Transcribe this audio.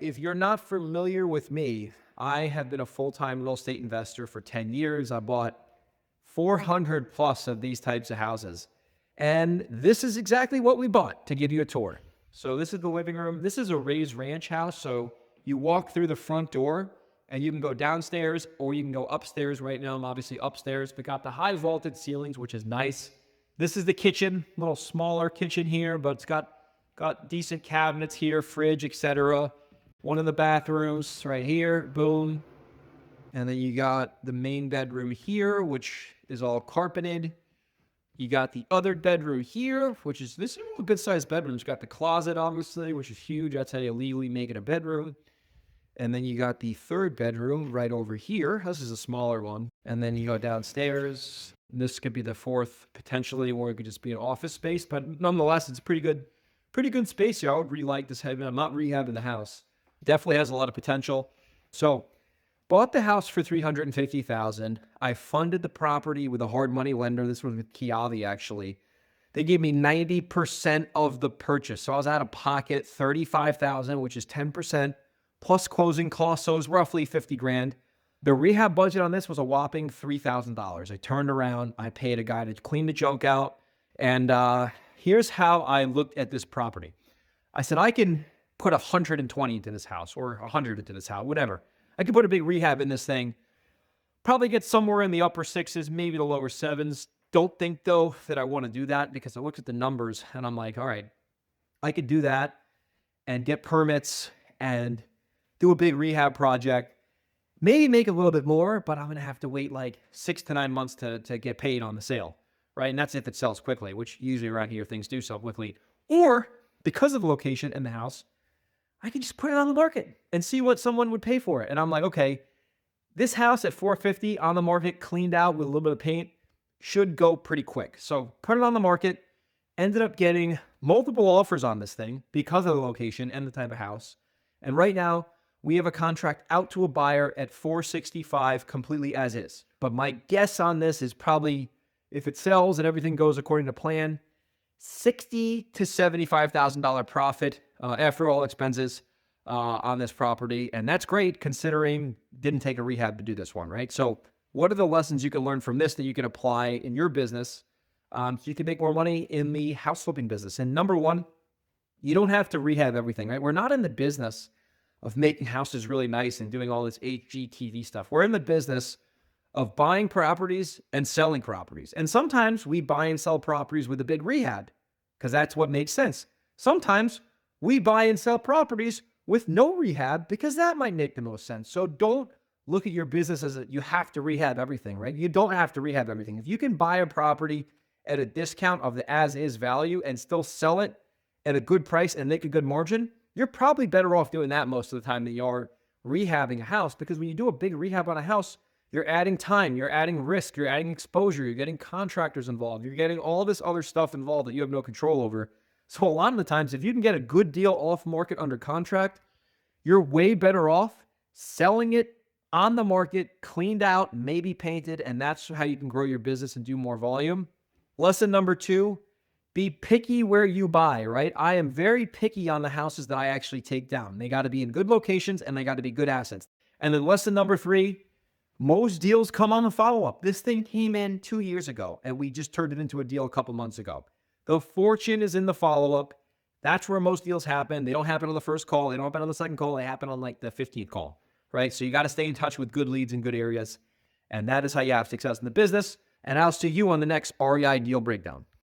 If you're not familiar with me, I have been a full-time real estate investor for 10 years. I bought 400 plus of these types of houses. And this is exactly what we bought to give you a tour. So this is the living room. This is a raised ranch house. So you walk through the front door and you can go downstairs or you can go upstairs. Right now, I'm obviously upstairs, but got the high vaulted ceilings, which is nice. This is the kitchen, a little smaller kitchen here, but it's got decent cabinets here, fridge, etc. One of the bathrooms right here, boom. And then you got the main bedroom here, which is all carpeted. You got the other bedroom here, which is this is a good sized bedroom. It's got the closet, obviously, which is huge. That's how you legally make it a bedroom. And then you got the third bedroom right over here. This is a smaller one. And then you go downstairs. This could be the fourth potentially, or it could just be an office space. But nonetheless, it's pretty good space here. I would really like this. I'm not rehabbing the house. Definitely has a lot of potential. So bought the house for $350,000. I funded the property with a hard money lender. This was with Kiavi, actually. They gave me 90% of the purchase. So I was out of pocket $35,000, which is 10% plus closing costs. So it was roughly 50 grand. The rehab budget on this was a whopping $3,000. I turned around, I paid a guy to clean the junk out. And here's how I looked at this property. I said, I can put 120 into this house or 100 into this house, whatever. I could put a big rehab in this thing. Probably get somewhere in the upper sixes, maybe the lower sevens. Don't think, though, that I want to do that because I looked at the numbers and I'm like, all right, I could do that and get permits and do a big rehab project. Maybe make a little bit more, but I'm going to have to wait like 6 to 9 months to get paid on the sale, right? And that's if it sells quickly, which usually around here things do sell quickly. Or because of the location and the house, I can just put it on the market and see what someone would pay for it. And I'm like, okay, this house at 450 on the market, cleaned out with a little bit of paint, should go pretty quick. So put it on the market, ended up getting multiple offers on this thing because of the location and the type of house. And right now, we have a contract out to a buyer at 465 completely as is. But my guess on this is probably, if it sells and everything goes according to plan, $60,000 to $75,000 profit after all expenses on this property. And that's great considering didn't take a rehab to do this one, right? So what are the lessons you can learn from this that you can apply in your business so you can make more money in the house flipping business? And number one, you don't have to rehab everything, right? We're not in the business of making houses really nice and doing all this HGTV stuff. We're in the business of buying properties and selling properties. And sometimes we buy and sell properties with a big rehab because that's what makes sense. Sometimes we buy and sell properties with no rehab because that might make the most sense. So don't look at your business as you have to rehab everything, right? You don't have to rehab everything. If you can buy a property at a discount of the as-is value and still sell it at a good price and make a good margin, you're probably better off doing that most of the time than you are rehabbing a house. Because when you do a big rehab on a house, you're adding time, you're adding risk, you're adding exposure, you're getting contractors involved, you're getting all this other stuff involved that you have no control over. So a lot of the times, if you can get a good deal off market under contract, you're way better off selling it on the market, cleaned out, maybe painted, and that's how you can grow your business and do more volume. Lesson number 2, be picky where you buy, right? I am very picky on the houses that I actually take down. They got to be in good locations and they got to be good assets. And then lesson number 3, most deals come on the follow-up. This thing came in 2 years ago and we just turned it into a deal a couple months ago. The fortune is in the follow-up. That's where most deals happen. They don't happen on the first call. They don't happen on the second call. They happen on like the 15th call, right? So you got to stay in touch with good leads in good areas. And that is how you have success in the business. And I'll see you on the next REI deal breakdown.